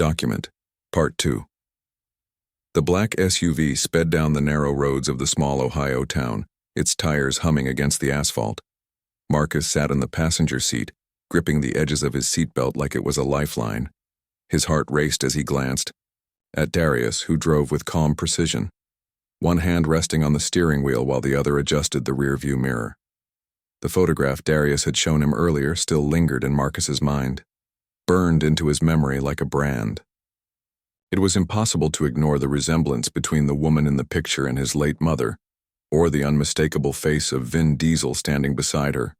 Document, Part 2. The black SUV sped down the narrow roads of the small Ohio town, its tires humming against the asphalt. Marcus sat in the passenger seat, gripping the edges of his seatbelt like it was a lifeline. His heart raced as he glanced at Darius, who drove with calm precision, one hand resting on the steering wheel while the other adjusted the rearview mirror. The photograph Darius had shown him earlier still lingered in Marcus's mind, burned into his memory like a brand. It was impossible to ignore the resemblance between the woman in the picture and his late mother, or the unmistakable face of Vin Diesel standing beside her.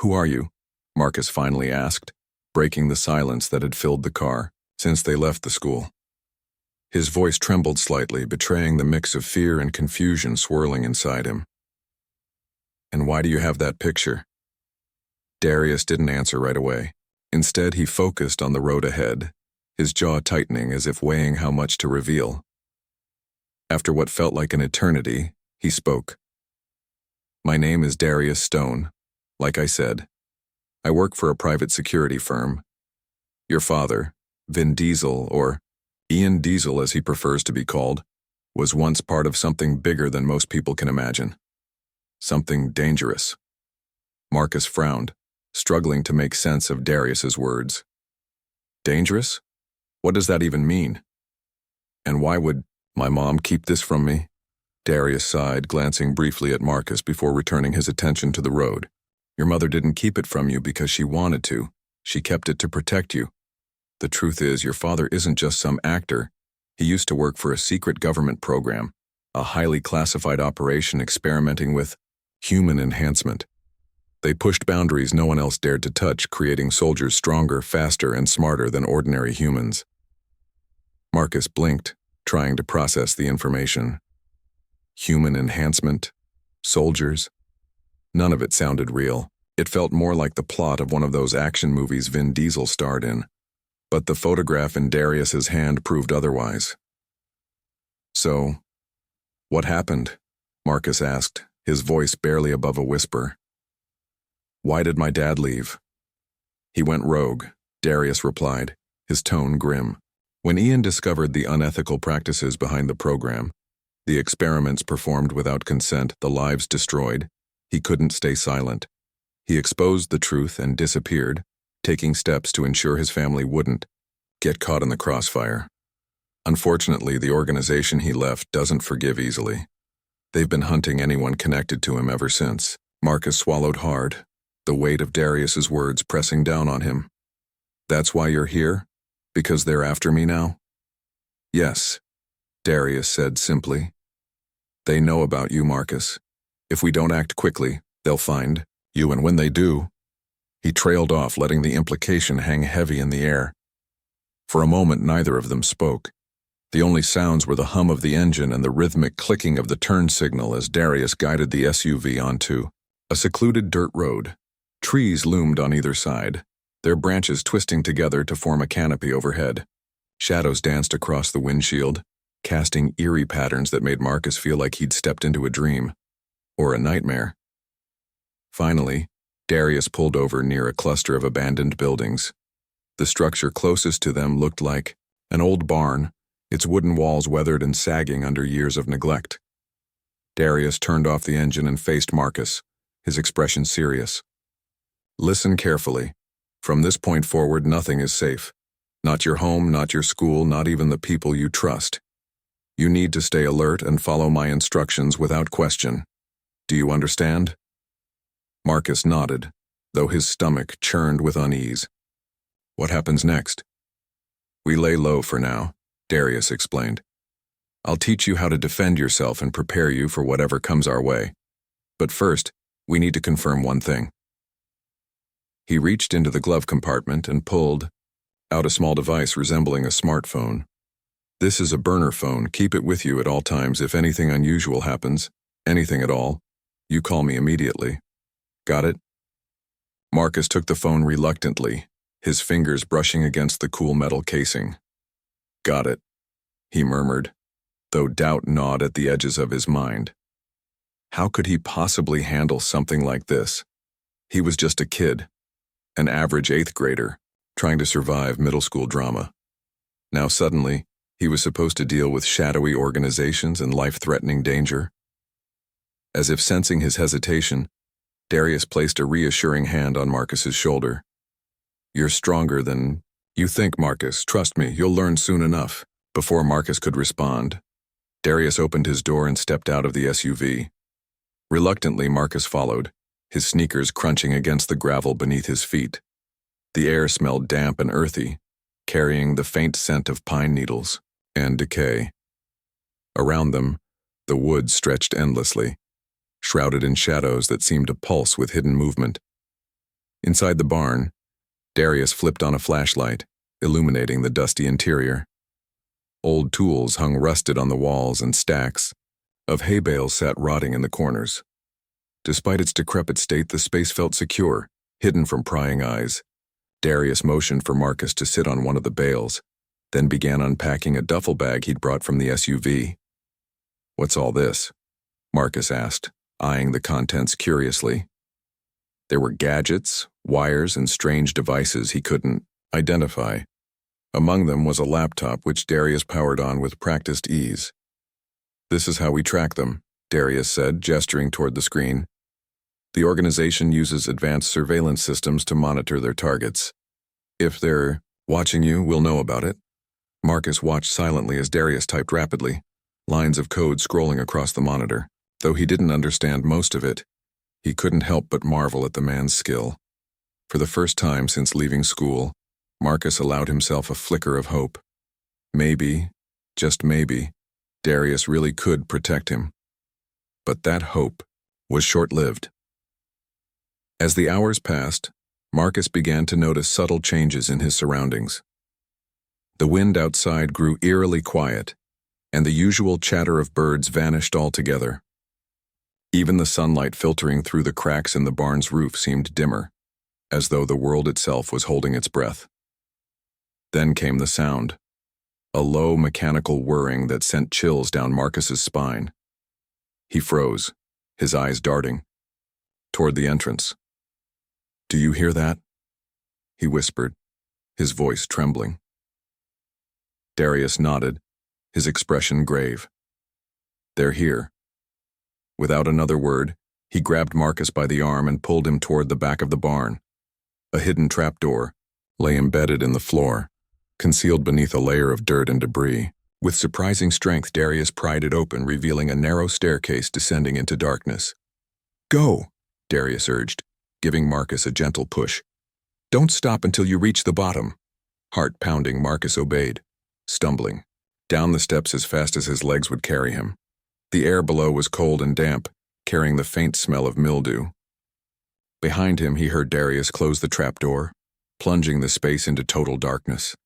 "Who are you?" Marcus finally asked, breaking the silence that had filled the car since they left the school. His voice trembled slightly, betraying the mix of fear and confusion swirling inside him. "And why do you have that picture?" Darius didn't answer right away. Instead, he focused on the road ahead, his jaw tightening as if weighing how much to reveal. After what felt like an eternity, he spoke. "My name is Darius Stone. Like I said, I work for a private security firm. Your father, Vin Diesel, or Ian Diesel as he prefers to be called, was once part of something bigger than most people can imagine. Something dangerous." Marcus frowned, struggling to make sense of Darius's words. "Dangerous? What does that even mean? And why would my mom keep this from me?" Darius sighed, glancing briefly at Marcus before returning his attention to the road. "Your mother didn't keep it from you because she wanted to. She kept it to protect you. The truth is, your father isn't just some actor. He used to work for a secret government program, a highly classified operation experimenting with human enhancement. They pushed boundaries no one else dared to touch, creating soldiers stronger, faster, and smarter than ordinary humans." Marcus blinked, trying to process the information. Human enhancement? Soldiers? None of it sounded real. It felt more like the plot of one of those action movies Vin Diesel starred in. But the photograph in Darius's hand proved otherwise. "So, what happened?" Marcus asked, his voice barely above a whisper. "Why did my dad leave?" "He went rogue," Darius replied, his tone grim. "When Ian discovered the unethical practices behind the program, the experiments performed without consent, the lives destroyed, he couldn't stay silent. He exposed the truth and disappeared, taking steps to ensure his family wouldn't get caught in the crossfire. Unfortunately, the organization he left doesn't forgive easily. They've been hunting anyone connected to him ever since." Marcus swallowed hard, the weight of Darius's words pressing down on him. "That's why you're here? Because they're after me now?" "Yes," Darius said simply. "They know about you, Marcus. If we don't act quickly, they'll find you, and when they do..." He trailed off, letting the implication hang heavy in the air. For a moment, neither of them spoke. The only sounds were the hum of the engine and the rhythmic clicking of the turn signal as Darius guided the SUV onto a secluded dirt road. Trees loomed on either side, their branches twisting together to form a canopy overhead. Shadows danced across the windshield, casting eerie patterns that made Marcus feel like he'd stepped into a dream, or a nightmare. Finally, Darius pulled over near a cluster of abandoned buildings. The structure closest to them looked like an old barn, its wooden walls weathered and sagging under years of neglect. Darius turned off the engine and faced Marcus, his expression serious. "Listen carefully. From this point forward, nothing is safe. Not your home, not your school, not even the people you trust. You need to stay alert and follow my instructions without question. Do you understand?" Marcus nodded, though his stomach churned with unease. "What happens next?" "We lay low for now," Darius explained. "I'll teach you how to defend yourself and prepare you for whatever comes our way. But first, we need to confirm one thing." He reached into the glove compartment and pulled out a small device resembling a smartphone. "This is a burner phone. Keep it with you at all times. If anything unusual happens, anything at all, you call me immediately. Got it?" Marcus took the phone reluctantly, his fingers brushing against the cool metal casing. "Got it," he murmured, though doubt gnawed at the edges of his mind. How could he possibly handle something like this? He was just a kid, an average 8th grader, trying to survive middle school drama. Now suddenly, he was supposed to deal with shadowy organizations and life-threatening danger. As if sensing his hesitation, Darius placed a reassuring hand on Marcus's shoulder. "You're stronger than you think, Marcus. Trust me, you'll learn soon enough." Before Marcus could respond, Darius opened his door and stepped out of the SUV. Reluctantly, Marcus followed, his sneakers crunching against the gravel beneath his feet. The air smelled damp and earthy, carrying the faint scent of pine needles and decay. Around them, the woods stretched endlessly, shrouded in shadows that seemed to pulse with hidden movement. Inside the barn, Darius flipped on a flashlight, illuminating the dusty interior. Old tools hung rusted on the walls, and stacks of hay bales sat rotting in the corners. Despite its decrepit state, the space felt secure, hidden from prying eyes. Darius motioned for Marcus to sit on one of the bales, then began unpacking a duffel bag he'd brought from the SUV. "What's all this?" Marcus asked, eyeing the contents curiously. There were gadgets, wires, and strange devices he couldn't identify. Among them was a laptop which Darius powered on with practiced ease. "This is how we track them," Darius said, gesturing toward the screen. "The organization uses advanced surveillance systems to monitor their targets. If they're watching you, we'll know about it." Marcus watched silently as Darius typed rapidly, lines of code scrolling across the monitor. Though he didn't understand most of it, he couldn't help but marvel at the man's skill. For the first time since leaving school, Marcus allowed himself a flicker of hope. Maybe, just maybe, Darius really could protect him. But that hope was short-lived. As the hours passed, Marcus began to notice subtle changes in his surroundings. The wind outside grew eerily quiet, and the usual chatter of birds vanished altogether. Even the sunlight filtering through the cracks in the barn's roof seemed dimmer, as though the world itself was holding its breath. Then came the sound, a low mechanical whirring that sent chills down Marcus's spine. He froze, his eyes darting toward the entrance. "Do you hear that?" he whispered, his voice trembling. Darius nodded, his expression grave. "They're here." Without another word, he grabbed Marcus by the arm and pulled him toward the back of the barn. A hidden trapdoor lay embedded in the floor, concealed beneath a layer of dirt and debris. With surprising strength, Darius pried it open, revealing a narrow staircase descending into darkness. "Go," Darius urged, giving Marcus a gentle push. "Don't stop until you reach the bottom." Heart pounding, Marcus obeyed, stumbling down the steps as fast as his legs would carry him. The air below was cold and damp, carrying the faint smell of mildew. Behind him, he heard Darius close the trapdoor, plunging the space into total darkness.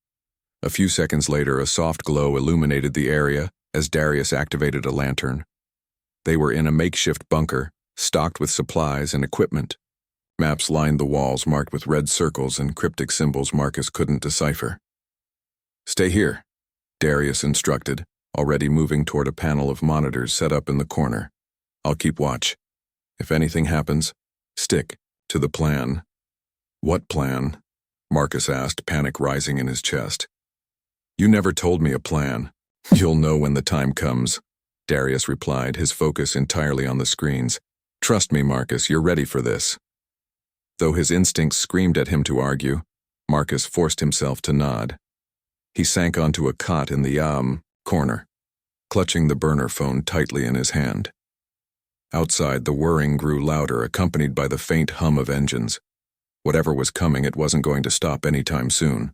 A few seconds later, a soft glow illuminated the area as Darius activated a lantern. They were in a makeshift bunker, stocked with supplies and equipment. Maps lined the walls marked with red circles and cryptic symbols Marcus couldn't decipher. "Stay here," Darius instructed, already moving toward a panel of monitors set up in the corner. "I'll keep watch. If anything happens, stick to the plan." "What plan?" Marcus asked, panic rising in his chest. "You never told me a plan." "You'll know when the time comes," Darius replied, his focus entirely on the screens. "Trust me, Marcus, you're ready for this." Though his instincts screamed at him to argue, Marcus forced himself to nod. He sank onto a cot in the corner, clutching the burner phone tightly in his hand. Outside, the whirring grew louder, accompanied by the faint hum of engines. Whatever was coming, it wasn't going to stop anytime soon.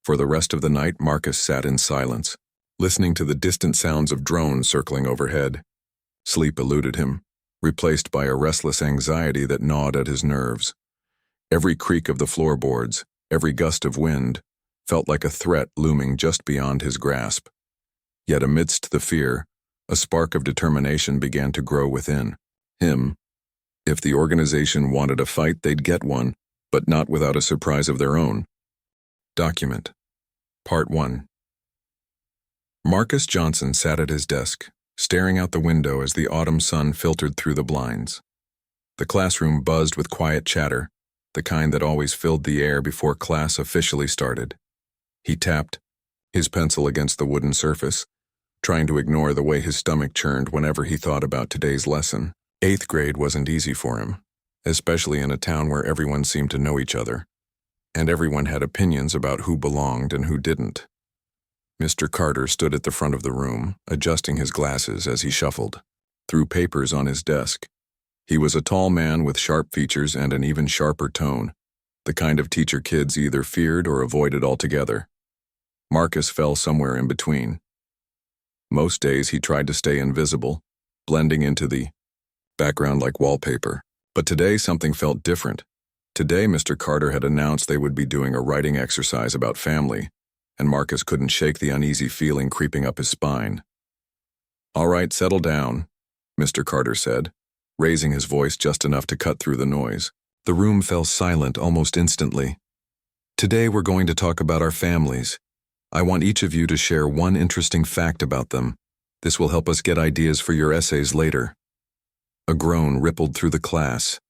For the rest of the night, Marcus sat in silence, listening to the distant sounds of drones circling overhead. Sleep eluded him, replaced by a restless anxiety that gnawed at his nerves. Every creak of the floorboards, every gust of wind, felt like a threat looming just beyond his grasp. Yet amidst the fear, a spark of determination began to grow within him. If the organization wanted a fight, they'd get one, but not without a surprise of their own. Document. Part 1. Marcus Johnson sat at his desk, staring out the window as the autumn sun filtered through the blinds. The classroom buzzed with quiet chatter, the kind that always filled the air before class officially started. He tapped his pencil against the wooden surface, trying to ignore the way his stomach churned whenever he thought about today's lesson. 8th grade wasn't easy for him, especially in a town where everyone seemed to know each other, and everyone had opinions about who belonged and who didn't. Mr. Carter stood at the front of the room, adjusting his glasses as he shuffled through papers on his desk. He was a tall man with sharp features and an even sharper tone, the kind of teacher kids either feared or avoided altogether. Marcus fell somewhere in between. Most days he tried to stay invisible, blending into the background like wallpaper. But today something felt different. Today Mr. Carter had announced they would be doing a writing exercise about family, and Marcus couldn't shake the uneasy feeling creeping up his spine. "All right, settle down," Mr. Carter said, raising his voice just enough to cut through the noise. The room fell silent almost instantly. "Today we're going to talk about our families. I want each of you to share one interesting fact about them. This will help us get ideas for your essays later." A groan rippled through the class.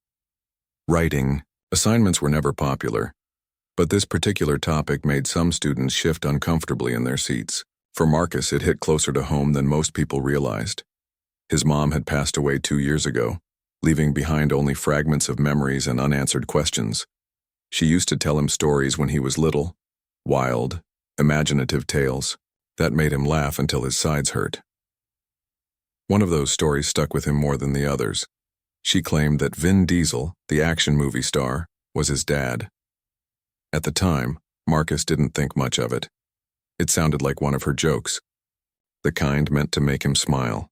Writing. Assignments were never popular, but this particular topic made some students shift uncomfortably in their seats. For Marcus, it hit closer to home than most people realized. His mom had passed away 2 years ago, leaving behind only fragments of memories and unanswered questions. She used to tell him stories when he was little, wild, imaginative tales that made him laugh until his sides hurt. One of those stories stuck with him more than the others. She claimed that Vin Diesel, the action movie star, was his dad. At the time, Marcus didn't think much of it. It sounded like one of her jokes, the kind meant to make him smile.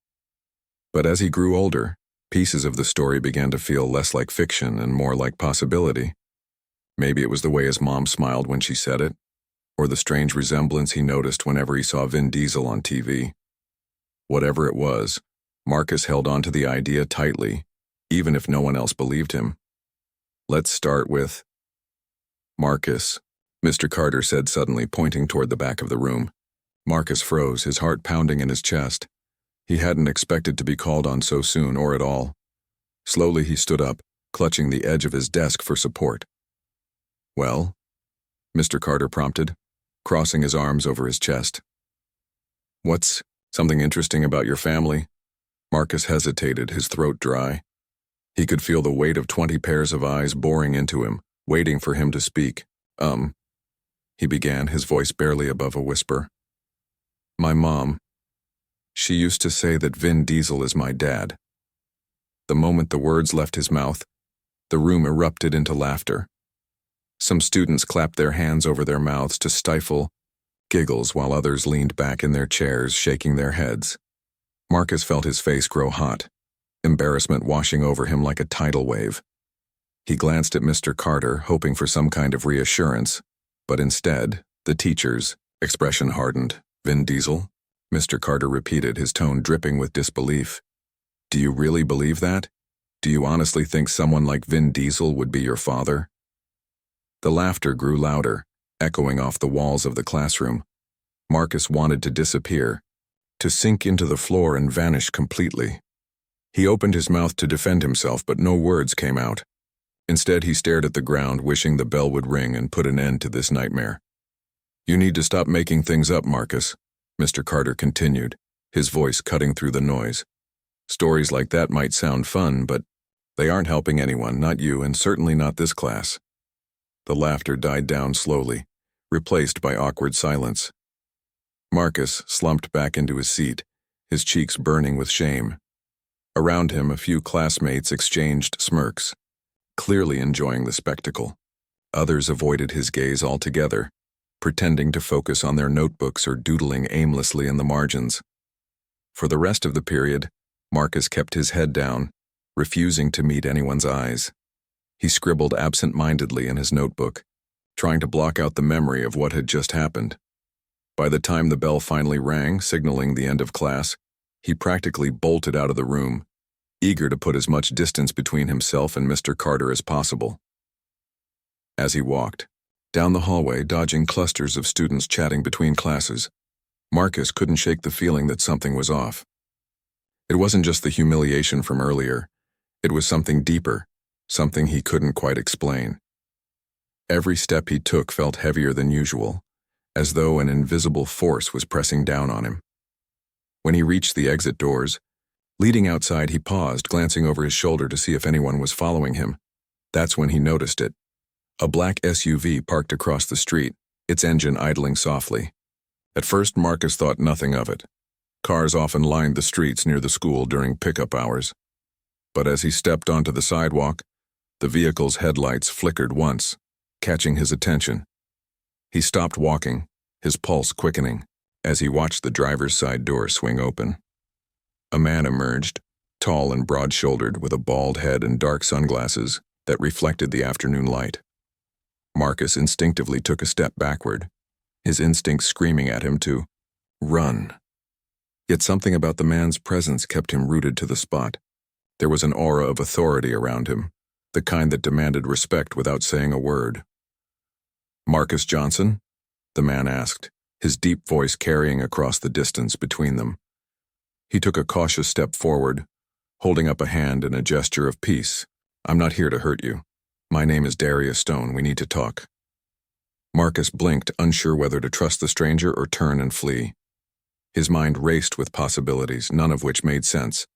But as he grew older, pieces of the story began to feel less like fiction and more like possibility. Maybe it was the way his mom smiled when she said it, or the strange resemblance he noticed whenever he saw Vin Diesel on TV. Whatever it was, Marcus held on to the idea tightly, even if no one else believed him. "Let's start with Marcus," Mr. Carter said suddenly, pointing toward the back of the room. Marcus froze, his heart pounding in his chest. He hadn't expected to be called on so soon or at all. Slowly he stood up, clutching the edge of his desk for support. "Well?" Mr. Carter prompted, crossing his arms over his chest. "What's something interesting about your family?" Marcus hesitated, his throat dry. He could feel the weight of 20 pairs of eyes boring into him, waiting for him to speak. He began, his voice barely above a whisper. "My mom, she used to say that Vin Diesel is my dad." The moment the words left his mouth, the room erupted into laughter. Some students clapped their hands over their mouths to stifle giggles while others leaned back in their chairs, shaking their heads. Marcus felt his face grow hot, embarrassment washing over him like a tidal wave. He glanced at Mr. Carter, hoping for some kind of reassurance, but instead, the teacher's expression hardened. "Vin Diesel?" Mr. Carter repeated, his tone dripping with disbelief. "Do you really believe that? Do you honestly think someone like Vin Diesel would be your father?" The laughter grew louder, echoing off the walls of the classroom. Marcus wanted to disappear, to sink into the floor and vanish completely. He opened his mouth to defend himself, but no words came out. Instead, he stared at the ground, wishing the bell would ring and put an end to this nightmare. "You need to stop making things up, Marcus," Mr. Carter continued, his voice cutting through the noise. "Stories like that might sound fun, but they aren't helping anyone, not you, and certainly not this class." The laughter died down slowly, replaced by awkward silence. Marcus slumped back into his seat, his cheeks burning with shame. Around him, a few classmates exchanged smirks, clearly enjoying the spectacle. Others avoided his gaze altogether, pretending to focus on their notebooks or doodling aimlessly in the margins. For the rest of the period, Marcus kept his head down, refusing to meet anyone's eyes. He scribbled absent-mindedly in his notebook, trying to block out the memory of what had just happened. By the time the bell finally rang, signaling the end of class, he practically bolted out of the room, eager to put as much distance between himself and Mr. Carter as possible. As he walked down the hallway, dodging clusters of students chatting between classes, Marcus couldn't shake the feeling that something was off. It wasn't just the humiliation from earlier. It was something deeper, something he couldn't quite explain. Every step he took felt heavier than usual, as though an invisible force was pressing down on him. When he reached the exit doors, leading outside, he paused, glancing over his shoulder to see if anyone was following him. That's when he noticed it. A black SUV parked across the street, its engine idling softly. At first, Marcus thought nothing of it. Cars often lined the streets near the school during pickup hours. But as he stepped onto the sidewalk, the vehicle's headlights flickered once, catching his attention. He stopped walking, his pulse quickening, as he watched the driver's side door swing open. A man emerged, tall and broad-shouldered, with a bald head and dark sunglasses that reflected the afternoon light. Marcus instinctively took a step backward, his instincts screaming at him to run. Yet something about the man's presence kept him rooted to the spot. There was an aura of authority around him, the kind that demanded respect without saying a word. "Marcus Johnson?" the man asked, his deep voice carrying across the distance between them. He took a cautious step forward, holding up a hand in a gesture of peace. "I'm not here to hurt you. My name is Darius Stone. We need to talk." Marcus blinked, unsure whether to trust the stranger or turn and flee. His mind raced with possibilities, none of which made sense.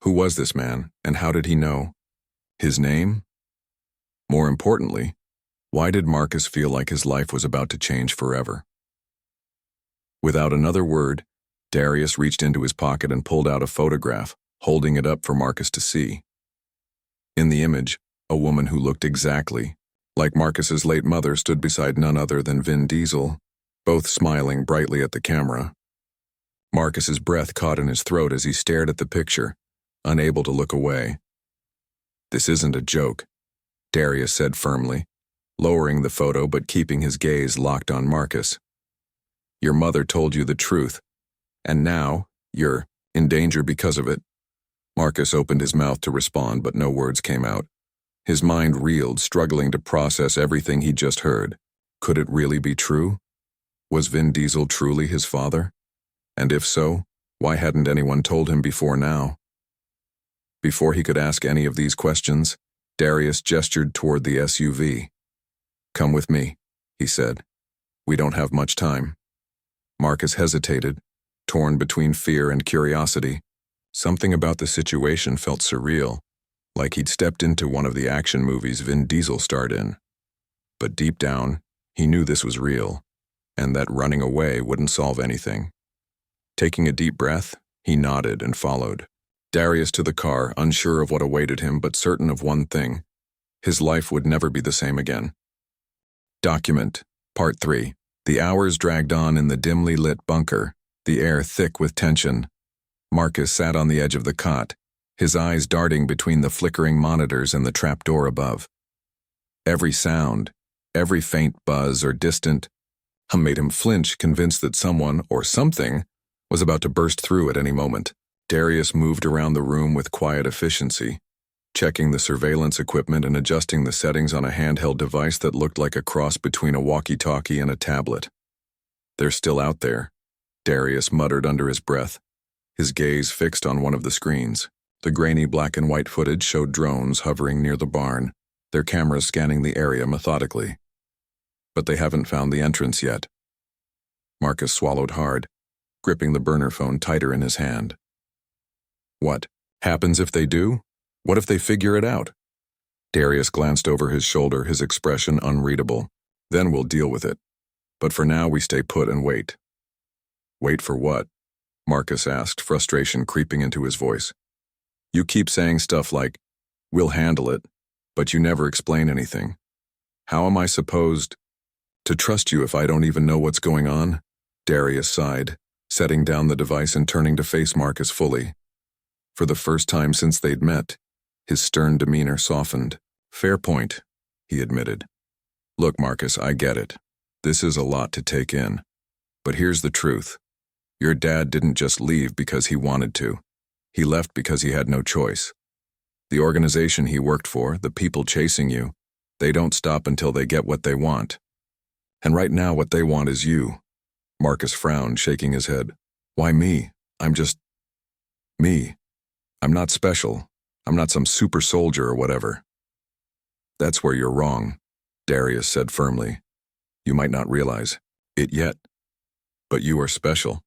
Who was this man, and how did he know? His name? More importantly, why did Marcus feel like his life was about to change forever? Without another word, Darius reached into his pocket and pulled out a photograph, holding it up for Marcus to see. In the image, a woman who looked exactly like Marcus's late mother stood beside none other than Vin Diesel, both smiling brightly at the camera. Marcus's breath caught in his throat as he stared at the picture, unable to look away. "This isn't a joke," Darius said firmly, lowering the photo but keeping his gaze locked on Marcus. "Your mother told you the truth, and now you're in danger because of it." Marcus opened his mouth to respond, but no words came out. His mind reeled, struggling to process everything he'd just heard. Could it really be true? Was Vin Diesel truly his father? And if so, why hadn't anyone told him before now? Before he could ask any of these questions, Darius gestured toward the SUV. "Come with me," he said. "We don't have much time." Marcus hesitated, torn between fear and curiosity. Something about the situation felt surreal, like he'd stepped into one of the action movies Vin Diesel starred in. But deep down, he knew this was real, and that running away wouldn't solve anything. Taking a deep breath, he nodded and followed Darius to the car, unsure of what awaited him but certain of one thing: his life would never be the same again. Document, Part 3. The hours dragged on in the dimly lit bunker, the air thick with tension. Marcus sat on the edge of the cot, his eyes darting between the flickering monitors and the trapdoor above. Every sound, every faint buzz or distant hum made him flinch, convinced that someone or something was about to burst through at any moment. Darius moved around the room with quiet efficiency, checking the surveillance equipment and adjusting the settings on a handheld device that looked like a cross between a walkie-talkie and a tablet. "They're still out there," Darius muttered under his breath, his gaze fixed on one of the screens. The grainy black and white footage showed drones hovering near the barn, their cameras scanning the area methodically. But they haven't found the entrance yet. Marcus swallowed hard, gripping the burner phone tighter in his hand. What happens if they do? What if they figure it out? Darius glanced over his shoulder, his expression unreadable. "Then we'll deal with it. But for now we stay put and wait." "Wait for what?" Marcus asked, frustration creeping into his voice. "You keep saying stuff like, 'We'll handle it,' but you never explain anything. How am I supposed to trust you if I don't even know what's going on?" Darius sighed, setting down the device and turning to face Marcus fully. For the first time since they'd met, his stern demeanor softened. "Fair point," he admitted. "Look, Marcus, I get it. This is a lot to take in. But here's the truth. Your dad didn't just leave because he wanted to. He left because he had no choice. The organization he worked for, the people chasing you, they don't stop until they get what they want. And right now what they want is you." Marcus frowned, shaking his head. "Why me? I'm just me. I'm not special. I'm not some super soldier or whatever." "That's where you're wrong," Darius said firmly. "You might not realize. it yet. But you are special.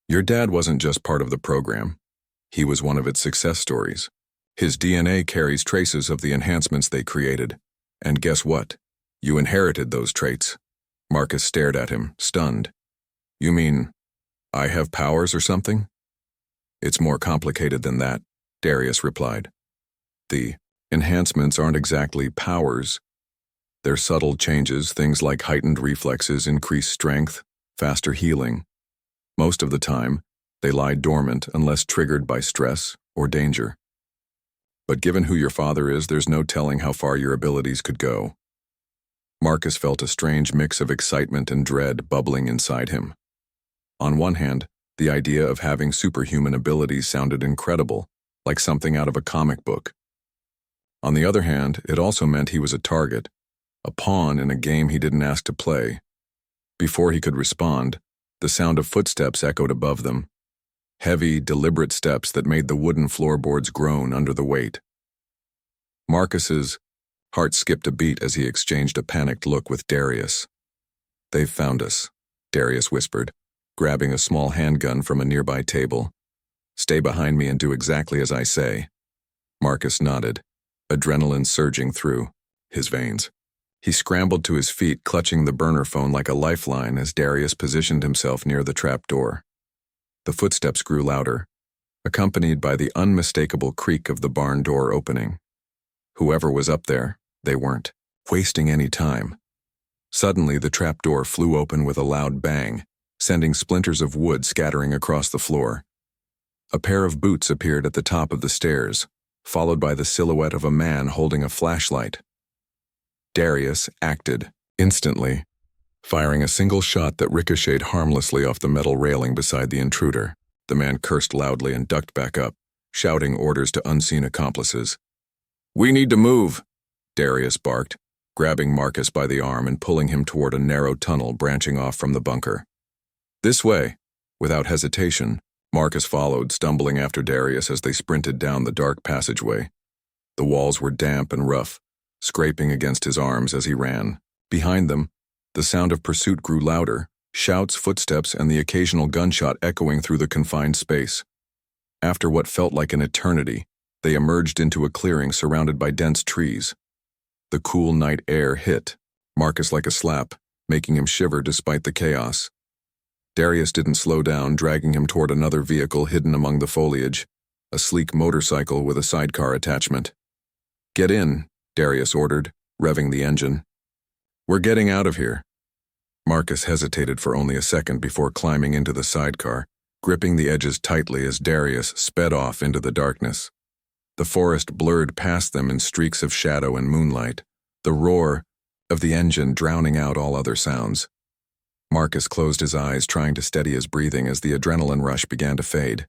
Your dad wasn't just part of the program. He was one of its success stories. His DNA carries traces of the enhancements they created. And guess what? You inherited those traits. Marcus stared at him, stunned. You mean, I have powers or something? It's more complicated than that, Darius replied. The enhancements aren't exactly powers. They're subtle changes, things like heightened reflexes, increased strength, faster healing. Most of the time, they lie dormant unless triggered by stress or danger. But given who your father is, there's no telling how far your abilities could go. Marcus felt a strange mix of excitement and dread bubbling inside him. On one hand, the idea of having superhuman abilities sounded incredible, like something out of a comic book. On the other hand, it also meant he was a target, a pawn in a game he didn't ask to play. Before he could respond, the sound of footsteps echoed above them. Heavy, deliberate steps that made the wooden floorboards groan under the weight. Marcus's heart skipped a beat as he exchanged a panicked look with Darius. They've found us, Darius whispered, grabbing a small handgun from a nearby table. Stay behind me and do exactly as I say. Marcus nodded, adrenaline surging through his veins. He scrambled to his feet, clutching the burner phone like a lifeline as Darius positioned himself near the trap door. The footsteps grew louder, accompanied by the unmistakable creak of the barn door opening. Whoever was up there, they weren't wasting any time. Suddenly, the trap door flew open with a loud bang, sending splinters of wood scattering across the floor. A pair of boots appeared at the top of the stairs, followed by the silhouette of a man holding a flashlight. Darius acted instantly, firing a single shot that ricocheted harmlessly off the metal railing beside the intruder. The man cursed loudly and ducked back up, shouting orders to unseen accomplices. "We need to move," Darius barked, grabbing Marcus by the arm and pulling him toward a narrow tunnel branching off from the bunker. "This way." Without hesitation, Marcus followed, stumbling after Darius as they sprinted down the dark passageway. The walls were damp and rough, scraping against his arms as he ran. Behind them, the sound of pursuit grew louder, shouts, footsteps, and the occasional gunshot echoing through the confined space. After what felt like an eternity, they emerged into a clearing surrounded by dense trees. The cool night air hit Marcus like a slap, making him shiver despite the chaos. Darius didn't slow down, dragging him toward another vehicle hidden among the foliage, a sleek motorcycle with a sidecar attachment. "Get in," Darius ordered, revving the engine. "We're getting out of here." Marcus hesitated for only a second before climbing into the sidecar, gripping the edges tightly as Darius sped off into the darkness. The forest blurred past them in streaks of shadow and moonlight, the roar of the engine drowning out all other sounds. Marcus closed his eyes, trying to steady his breathing as the adrenaline rush began to fade.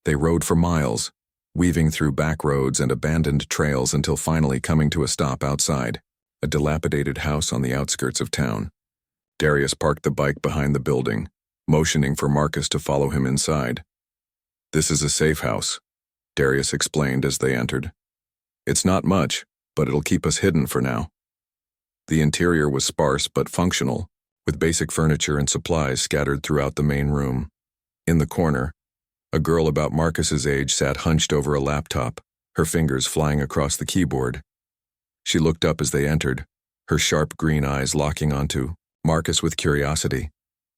They rode for miles, weaving through back roads and abandoned trails until finally coming to a stop outside, a dilapidated house on the outskirts of town. Darius parked the bike behind the building, motioning for Marcus to follow him inside. "This is a safe house," Darius explained as they entered. "It's not much, but it'll keep us hidden for now." The interior was sparse but functional, with basic furniture and supplies scattered throughout the main room. In the corner, a girl about Marcus's age sat hunched over a laptop, her fingers flying across the keyboard. She looked up as they entered, her sharp green eyes locking onto Marcus with curiosity.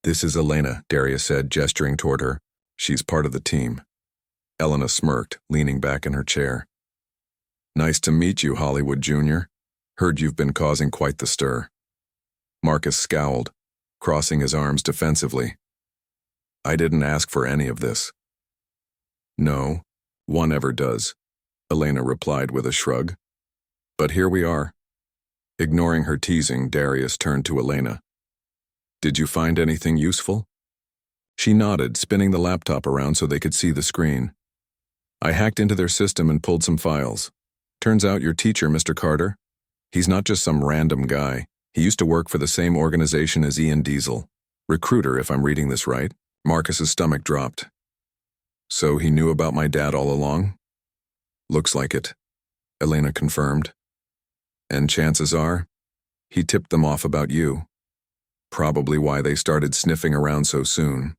"This is Elena," Darius said, gesturing toward her. "She's part of the team." Elena smirked, leaning back in her chair. "Nice to meet you, Hollywood Jr. Heard you've been causing quite the stir." Marcus scowled, crossing his arms defensively. "I didn't ask for any of this." "No, one ever does," Elena replied with a shrug. "But here we are." Ignoring her teasing, Darius turned to Elena. "Did you find anything useful?" She nodded, spinning the laptop around so they could see the screen. "I hacked into their system and pulled some files. Turns out your teacher, Mr. Carter, he's not just some random guy. He used to work for the same organization as Ian Diesel. Recruiter, if I'm reading this right." Marcus's stomach dropped. "So he knew about my dad all along?" "Looks like it," Elena confirmed. "And chances are, he tipped them off about you." probably why they started sniffing around so soon.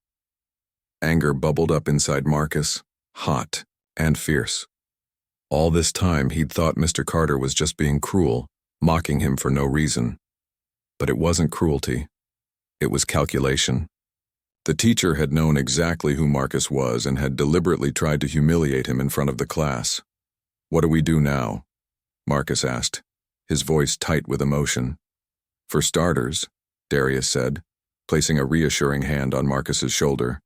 Anger bubbled up inside Marcus, hot and fierce. All this time he'd thought Mr. Carter was just being cruel, mocking him for no reason. But it wasn't cruelty. It was calculation. The teacher had known exactly who Marcus was and had deliberately tried to humiliate him in front of the class. "What do we do now?" Marcus asked, his voice tight with emotion. "For starters," Darius said, placing a reassuring hand on Marcus's shoulder,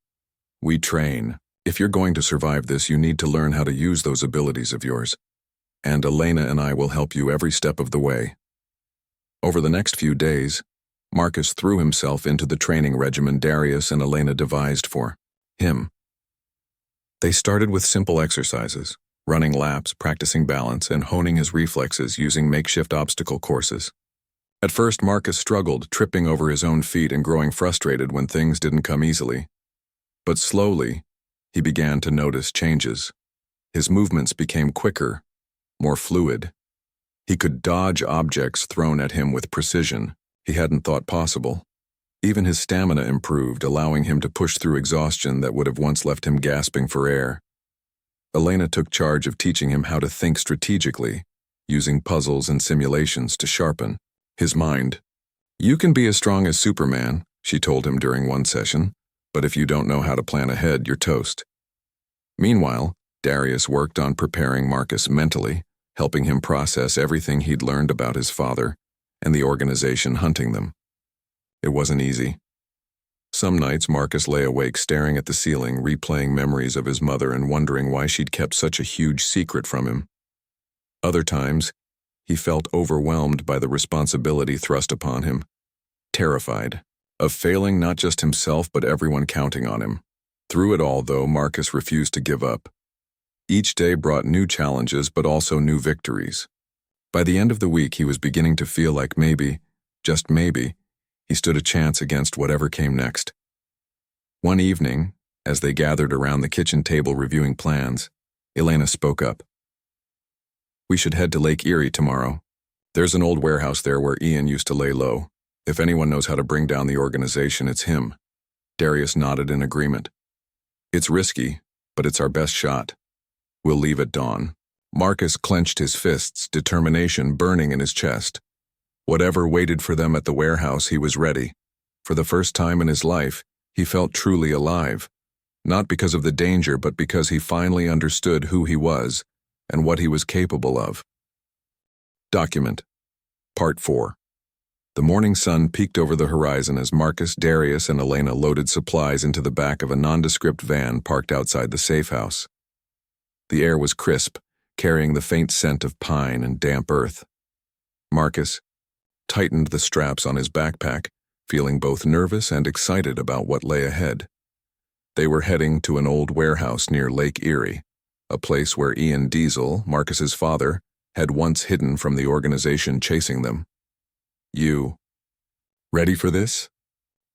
"we train. If you're going to survive this, you need to learn how to use those abilities of yours. And Elena and I will help you every step of the way." Over the next few days, Marcus threw himself into the training regimen Darius and Elena devised for him. They started with simple exercises, running laps, practicing balance, and honing his reflexes using makeshift obstacle courses. At first, Marcus struggled, tripping over his own feet and growing frustrated when things didn't come easily. But slowly, he began to notice changes. His movements became quicker, more fluid. He could dodge objects thrown at him with precision he hadn't thought possible. Even his stamina improved, allowing him to push through exhaustion that would have once left him gasping for air. Elena took charge of teaching him how to think strategically, using puzzles and simulations to sharpen his mind. "You can be as strong as Superman," she told him during one session, "but if you don't know how to plan ahead, you're toast." Meanwhile, Darius worked on preparing Marcus mentally, helping him process everything he'd learned about his father and the organization hunting them. It wasn't easy. Some nights Marcus lay awake staring at the ceiling, replaying memories of his mother and wondering why she'd kept such a huge secret from him. Other times, he felt overwhelmed by the responsibility thrust upon him, terrified of failing not just himself but everyone counting on him. Through it all, though, Marcus refused to give up. Each day brought new challenges but also new victories. By the end of the week, he was beginning to feel like maybe, just maybe, he stood a chance against whatever came next. One evening, as they gathered around the kitchen table reviewing plans, Elena spoke up. "We should head to Lake Erie tomorrow. There's an old warehouse there where Ian used to lay low. If anyone knows how to bring down the organization, it's him." Darius nodded in agreement. "It's risky, but it's our best shot. We'll leave at dawn." Marcus clenched his fists, determination burning in his chest. Whatever waited for them at the warehouse, he was ready. For the first time in his life, he felt truly alive. Not because of the danger, but because he finally understood who he was and what he was capable of. Document. Part 4. The morning sun peeked over the horizon as Marcus, Darius, and Elena loaded supplies into the back of a nondescript van parked outside the safe house. The air was crisp, carrying the faint scent of pine and damp earth. Marcus tightened the straps on his backpack, feeling both nervous and excited about what lay ahead. They were heading to an old warehouse near Lake Erie, a place where Ian Diesel, Marcus's father, had once hidden from the organization chasing them. "You ready for this?"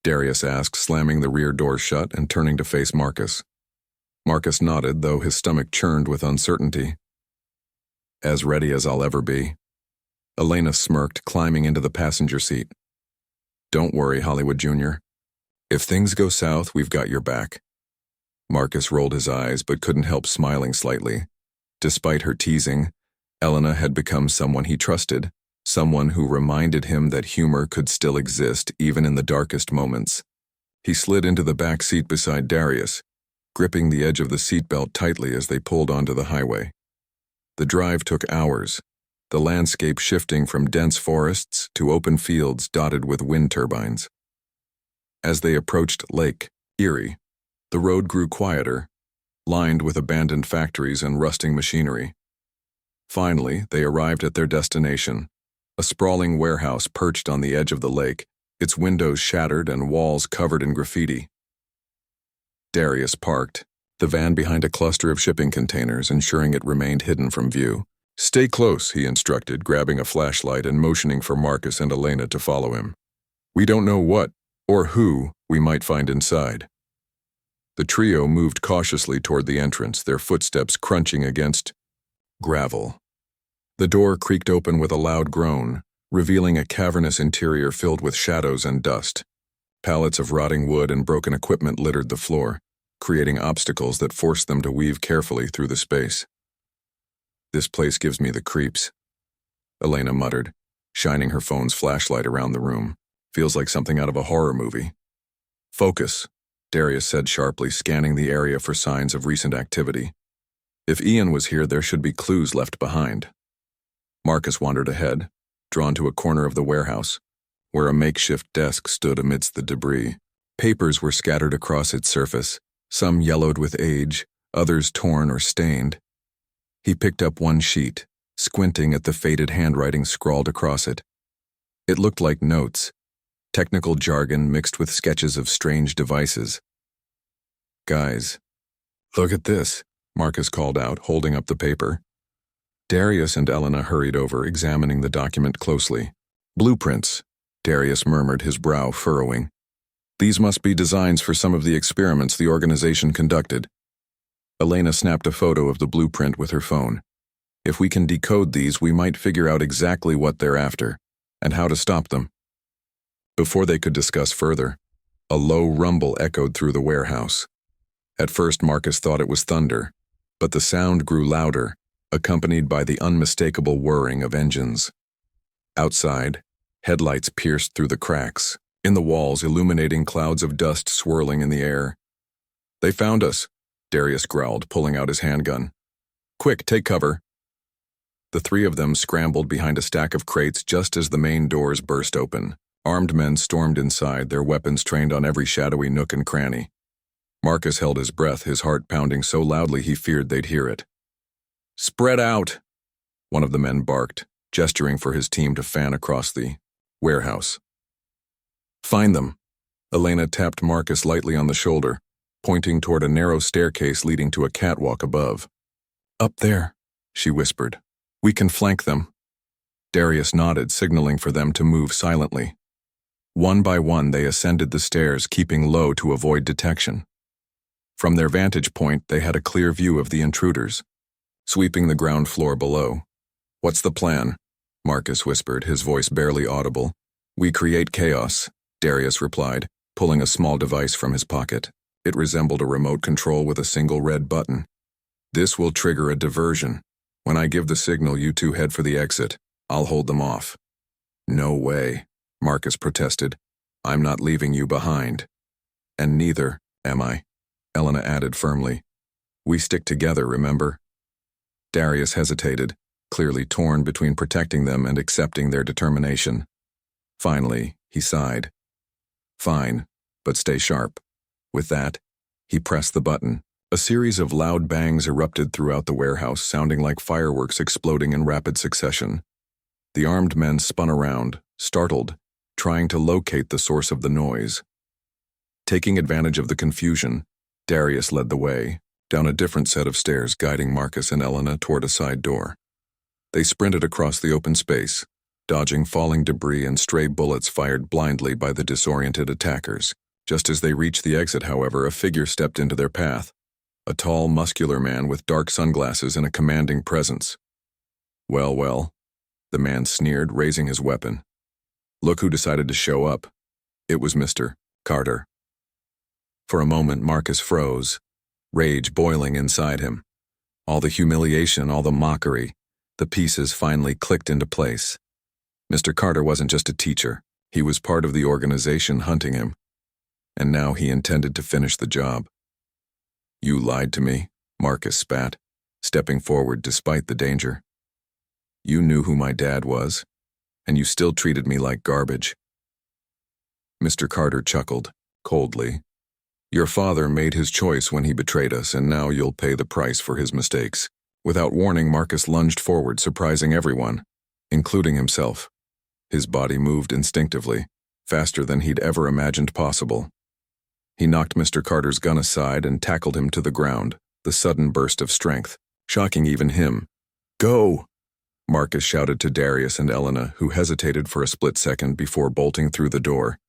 Darius asked, slamming the rear door shut and turning to face Marcus. Marcus nodded, though his stomach churned with uncertainty. "As ready as I'll ever be." Elena smirked, climbing into the passenger seat. "Don't worry, Hollywood Jr. If things go south, we've got your back." Marcus rolled his eyes but couldn't help smiling slightly. Despite her teasing, Elena had become someone he trusted, someone who reminded him that humor could still exist even in the darkest moments. He slid into the back seat beside Darius, gripping the edge of the seatbelt tightly as they pulled onto the highway. The drive took hours, the landscape shifting from dense forests to open fields dotted with wind turbines. As they approached Lake Erie, the road grew quieter, lined with abandoned factories and rusting machinery. Finally, they arrived at their destination, a sprawling warehouse perched on the edge of the lake, its windows shattered and walls covered in graffiti. Darius parked, the van behind a cluster of shipping containers, ensuring it remained hidden from view. "Stay close," he instructed, grabbing a flashlight and motioning for Marcus and Elena to follow him. "We don't know what, or who, we might find inside." The trio moved cautiously toward the entrance, their footsteps crunching against gravel. The door creaked open with a loud groan, revealing a cavernous interior filled with shadows and dust. Pallets of rotting wood and broken equipment littered the floor, creating obstacles that forced them to weave carefully through the space. "This place gives me the creeps," Elena muttered, shining her phone's flashlight around the room. "Feels like something out of a horror movie." "Focus," Darius said sharply, scanning the area for signs of recent activity. If Ian was here, there should be clues left behind. Marcus wandered ahead, drawn to a corner of the warehouse, where a makeshift desk stood amidst the debris. Papers were scattered across its surface, some yellowed with age, others torn or stained. He picked up one sheet, squinting at the faded handwriting scrawled across it. It looked like notes, technical jargon mixed with sketches of strange devices. "Guys, look at this," Marcus called out, holding up the paper. Darius and Elena hurried over, examining the document closely. "Blueprints," Darius murmured, his brow furrowing. "These must be designs for some of the experiments the organization conducted." Elena snapped a photo of the blueprint with her phone. "If we can decode these, we might figure out exactly what they're after, and how to stop them." Before they could discuss further, a low rumble echoed through the warehouse. At first, Marcus thought it was thunder, but the sound grew louder, accompanied by the unmistakable whirring of engines. Outside, headlights pierced through the cracks in the walls, illuminating clouds of dust swirling in the air. "They found us," Darius growled, pulling out his handgun. "Quick, take cover." The three of them scrambled behind a stack of crates just as the main doors burst open. Armed men stormed inside, their weapons trained on every shadowy nook and cranny. Marcus held his breath, his heart pounding so loudly he feared they'd hear it. "Spread out," one of the men barked, gesturing for his team to fan across the warehouse. "Find them." Elena tapped Marcus lightly on the shoulder, pointing toward a narrow staircase leading to a catwalk above. "Up there," she whispered. "We can flank them." Darius nodded, signaling for them to move silently. One by one, they ascended the stairs, keeping low to avoid detection. From their vantage point, they had a clear view of the intruders, sweeping the ground floor below. "What's the plan?" Marcus whispered, his voice barely audible. "We create chaos," Darius replied, pulling a small device from his pocket. It resembled a remote control with a single red button. "This will trigger a diversion. When I give the signal, you two head for the exit. I'll hold them off." "No way," Marcus protested. "I'm not leaving you behind." "And neither am I," Elena added firmly. "We stick together, remember?" Darius hesitated, clearly torn between protecting them and accepting their determination. Finally, he sighed. "Fine, but stay sharp." With that, he pressed the button. A series of loud bangs erupted throughout the warehouse, sounding like fireworks exploding in rapid succession. The armed men spun around, startled, trying to locate the source of the noise. Taking advantage of the confusion, Darius led the way, down a different set of stairs, guiding Marcus and Elena toward a side door. They sprinted across the open space, dodging falling debris and stray bullets fired blindly by the disoriented attackers. Just as they reached the exit, however, a figure stepped into their path. A tall, muscular man with dark sunglasses and a commanding presence. "Well, well," the man sneered, raising his weapon. "Look who decided to show up." It was Mr. Carter. For a moment, Marcus froze, rage boiling inside him. All the humiliation, all the mockery, the pieces finally clicked into place. Mr. Carter wasn't just a teacher. He was part of the organization hunting him. And now he intended to finish the job. "You lied to me," Marcus spat, stepping forward despite the danger. "You knew who my dad was, and you still treated me like garbage." Mr. Carter chuckled, coldly. "Your father made his choice when he betrayed us, and now you'll pay the price for his mistakes." Without warning, Marcus lunged forward, surprising everyone, including himself. His body moved instinctively, faster than he'd ever imagined possible. He knocked Mr. Carter's gun aside and tackled him to the ground, the sudden burst of strength, shocking even him. "Go!" Marcus shouted to Darius and Elena, who hesitated for a split second before bolting through the door.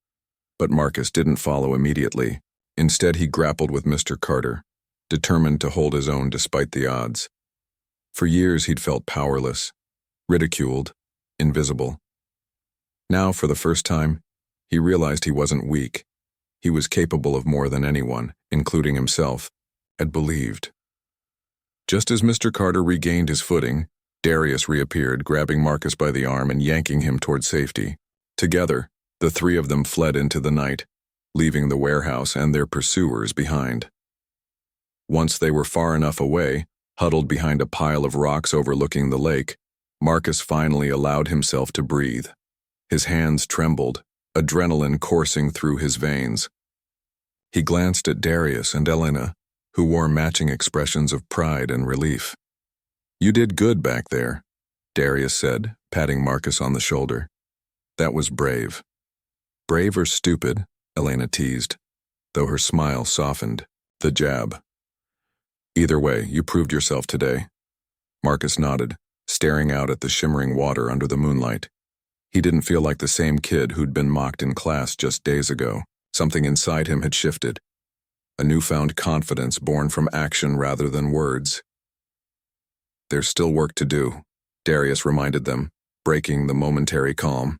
But Marcus didn't follow immediately. Instead, he grappled with Mr. Carter, determined to hold his own despite the odds. For years, he'd felt powerless, ridiculed, invisible. Now, for the first time, he realized he wasn't weak. He was capable of more than anyone, including himself, had believed. Just as Mr. Carter regained his footing, Darius reappeared, grabbing Marcus by the arm and yanking him toward safety. Together, the three of them fled into the night, leaving the warehouse and their pursuers behind. Once they were far enough away, huddled behind a pile of rocks overlooking the lake, Marcus finally allowed himself to breathe. His hands trembled, adrenaline coursing through his veins. He glanced at Darius and Elena, who wore matching expressions of pride and relief. "You did good back there," Darius said, patting Marcus on the shoulder. "That was brave." "Brave or stupid," Elena teased, though her smile softened. The jab. "Either way, you proved yourself today." Marcus nodded, staring out at the shimmering water under the moonlight. He didn't feel like the same kid who'd been mocked in class just days ago. Something inside him had shifted. A newfound confidence born from action rather than words. "There's still work to do," Darius reminded them, breaking the momentary calm.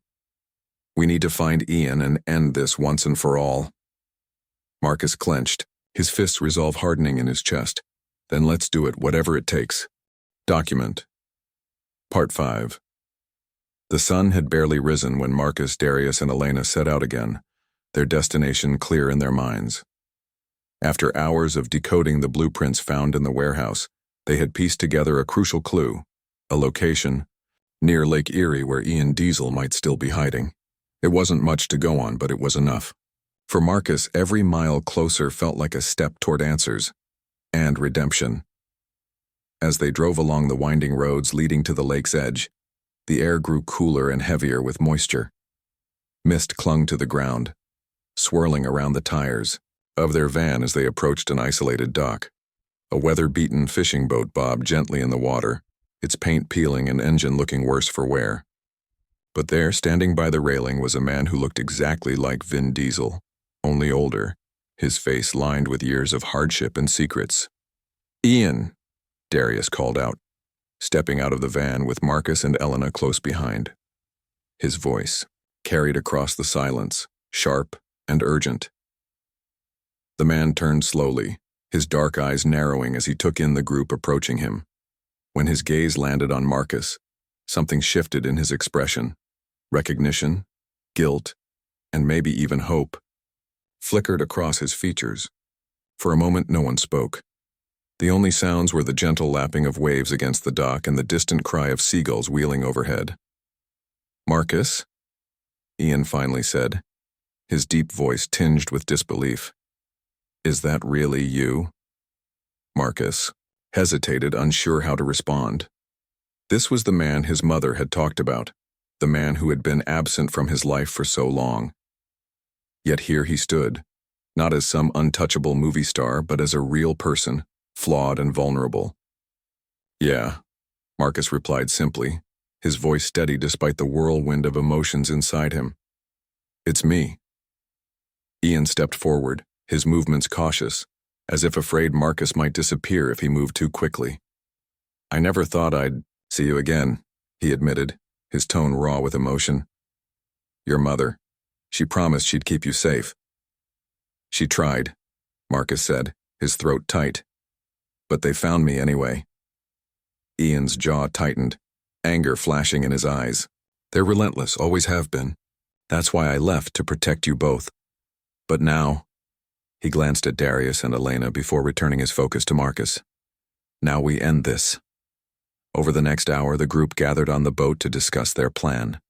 "We need to find Ian and end this once and for all." Marcus clenched, his fists resolve hardening in his chest. "Then let's do it, whatever it takes." Document. Part 5. The sun had barely risen when Marcus, Darius, and Elena set out again, their destination clear in their minds. After hours of decoding the blueprints found in the warehouse, they had pieced together a crucial clue, a location near Lake Erie where Ian Diesel might still be hiding. It wasn't much to go on, but it was enough. For Marcus, every mile closer felt like a step toward answers and redemption. As they drove along the winding roads leading to the lake's edge, the air grew cooler and heavier with moisture. Mist clung to the ground, swirling around the tires of their van as they approached an isolated dock. A weather-beaten fishing boat bobbed gently in the water, its paint peeling and engine looking worse for wear. But there, standing by the railing, was a man who looked exactly like Vin Diesel, only older, his face lined with years of hardship and secrets. "Ian," Darius called out, stepping out of the van with Marcus and Elena close behind. His voice carried across the silence, sharp and urgent. The man turned slowly, his dark eyes narrowing as he took in the group approaching him. When his gaze landed on Marcus, something shifted in his expression. Recognition, guilt, and maybe even hope flickered across his features. For a moment, no one spoke. The only sounds were the gentle lapping of waves against the dock and the distant cry of seagulls wheeling overhead. "Marcus?" Ian finally said, his deep voice tinged with disbelief. "Is that really you?" Marcus hesitated, unsure how to respond. This was the man his mother had talked about, the man who had been absent from his life for so long. Yet here he stood, not as some untouchable movie star, but as a real person, flawed and vulnerable. "Yeah," Marcus replied simply, his voice steady despite the whirlwind of emotions inside him. "It's me." Ian stepped forward, his movements cautious, as if afraid Marcus might disappear if he moved too quickly. "I never thought I'd see you again," he admitted, his tone raw with emotion. "Your mother. She promised she'd keep you safe." "She tried," Marcus said, his throat tight. "But they found me anyway." Ian's jaw tightened, anger flashing in his eyes. "They're relentless, always have been. That's why I left, to protect you both. But now," he glanced at Darius and Elena before returning his focus to Marcus. "Now we end this." Over the next hour, the group gathered on the boat to discuss their plan.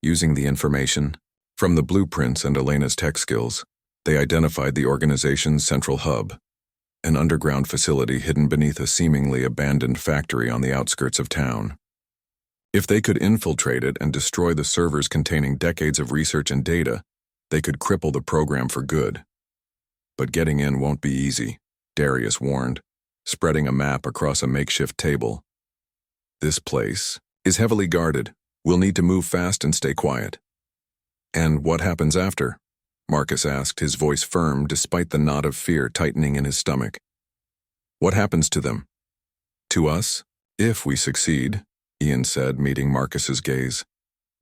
Using the information from the blueprints and Elena's tech skills, they identified the organization's central hub, an underground facility hidden beneath a seemingly abandoned factory on the outskirts of town. If they could infiltrate it and destroy the servers containing decades of research and data, they could cripple the program for good. But getting in won't be easy, Darius warned, spreading a map across a makeshift table. "This place is heavily guarded. We'll need to move fast and stay quiet." "And what happens after?" Marcus asked, his voice firm despite the knot of fear tightening in his stomach. "What happens to them?" "To us? If we succeed," Ian said, meeting Marcus's gaze.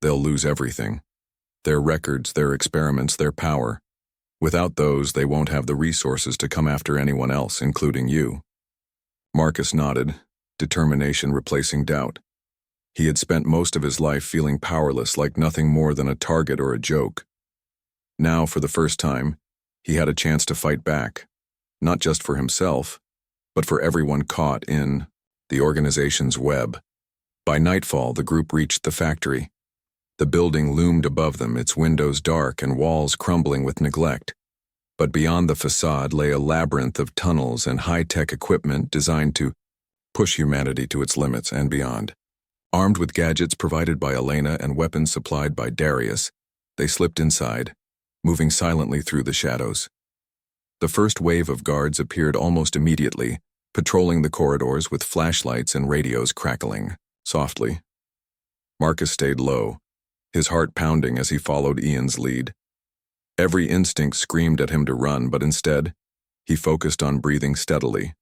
"They'll lose everything. Their records, their experiments, their power. Without those, they won't have the resources to come after anyone else, including you. Marcus nodded, determination replacing doubt. He had spent most of his life feeling powerless, like nothing more than a target or a joke. Now, for the first time, he had a chance to fight back, not just for himself, but for everyone caught in the organization's web. By nightfall, the group reached the factory. The building loomed above them, its windows dark and walls crumbling with neglect. But beyond the facade lay a labyrinth of tunnels and high-tech equipment designed to push humanity to its limits and beyond. Armed with gadgets provided by Elena and weapons supplied by Darius, they slipped inside, moving silently through the shadows. The first wave of guards appeared almost immediately, patrolling the corridors with flashlights and radios crackling softly. Marcus stayed low, his heart pounding as he followed Ian's lead. Every instinct screamed at him to run, but instead, he focused on breathing steadily,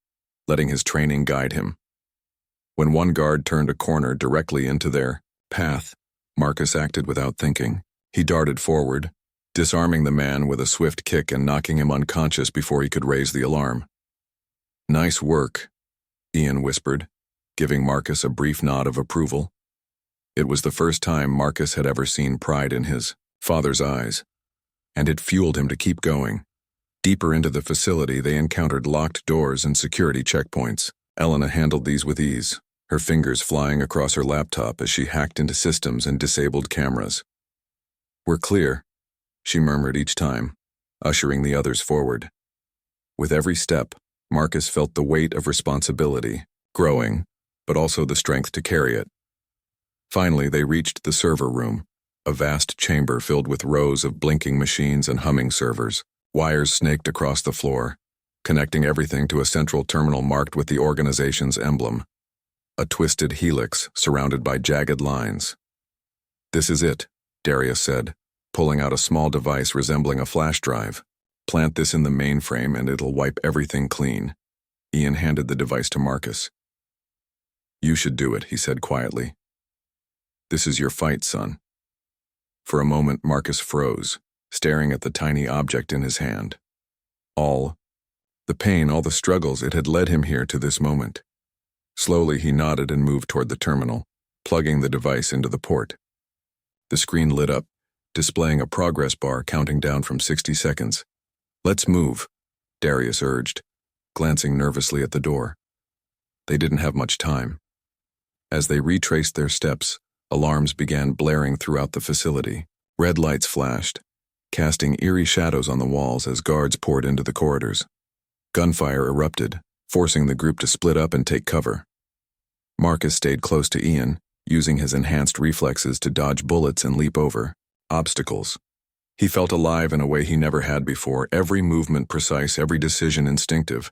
letting his training guide him. When one guard turned a corner directly into their path, Marcus acted without thinking. He darted forward, disarming the man with a swift kick and knocking him unconscious before he could raise the alarm. "Nice work," Ian whispered, giving Marcus a brief nod of approval. It was the first time Marcus had ever seen pride in his father's eyes, and it fueled him to keep going. Deeper into the facility, they encountered locked doors and security checkpoints. Elena handled these with ease, her fingers flying across her laptop as she hacked into systems and disabled cameras. "We're clear," she murmured each time, ushering the others forward. With every step, Marcus felt the weight of responsibility, growing, but also the strength to carry it. Finally, they reached the server room, a vast chamber filled with rows of blinking machines and humming servers. Wires snaked across the floor, connecting everything to a central terminal marked with the organization's emblem, a twisted helix surrounded by jagged lines. "This is it," Darius said, pulling out a small device resembling a flash drive. "Plant this in the mainframe and it'll wipe everything clean." Ian handed the device to Marcus. "You should do it," he said quietly. "This is your fight, son." For a moment, Marcus froze, staring at the tiny object in his hand. All the pain, all the struggles, it had led him here to this moment. Slowly, he nodded and moved toward the terminal, plugging the device into the port. The screen lit up, displaying a progress bar counting down from 60 seconds. "Let's move," Darius urged, glancing nervously at the door. They didn't have much time. As they retraced their steps, alarms began blaring throughout the facility. Red lights flashed, casting eerie shadows on the walls as guards poured into the corridors. Gunfire erupted, forcing the group to split up and take cover. Marcus stayed close to Ian, using his enhanced reflexes to dodge bullets and leap over obstacles. He felt alive in a way he never had before, every movement precise, every decision instinctive.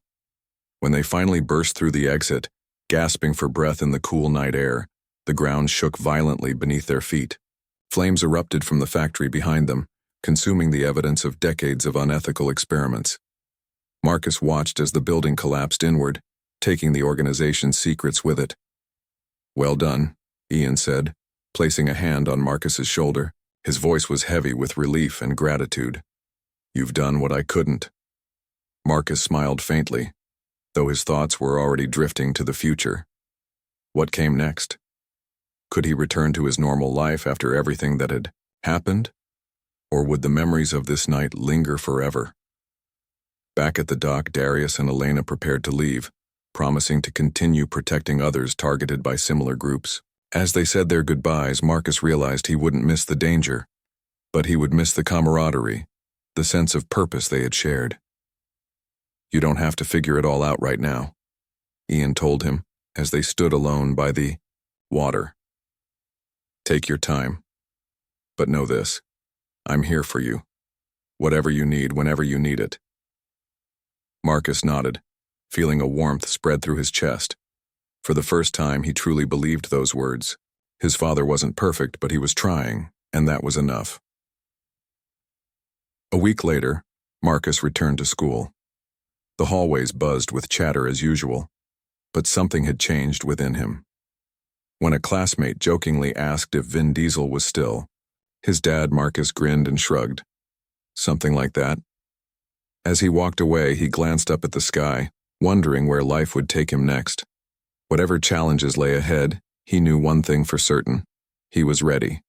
When they finally burst through the exit, gasping for breath in the cool night air, the ground shook violently beneath their feet. Flames erupted from the factory behind them, consuming the evidence of decades of unethical experiments. Marcus watched as the building collapsed inward, taking the organization's secrets with it. "Well done," Ian said, placing a hand on Marcus's shoulder. His voice was heavy with relief and gratitude. "You've done what I couldn't." Marcus smiled faintly, though his thoughts were already drifting to the future. What came next? Could he return to his normal life after everything that had happened? Or would the memories of this night linger forever? Back at the dock, Darius and Elena prepared to leave, promising to continue protecting others targeted by similar groups. As they said their goodbyes, Marcus realized he wouldn't miss the danger, but he would miss the camaraderie, the sense of purpose they had shared. "You don't have to figure it all out right now," Ian told him as they stood alone by the water. "Take your time. But know this, I'm here for you. Whatever you need, whenever you need it." Marcus nodded, feeling a warmth spread through his chest. For the first time, he truly believed those words. His father wasn't perfect, but he was trying, and that was enough. A week later, Marcus returned to school. The hallways buzzed with chatter as usual, but something had changed within him. When a classmate jokingly asked if Vin Diesel was still, his dad, Marcus, grinned and shrugged. "Something like that," As he walked away, he glanced up at the sky, wondering where life would take him next. Whatever challenges lay ahead, he knew one thing for certain. He was ready.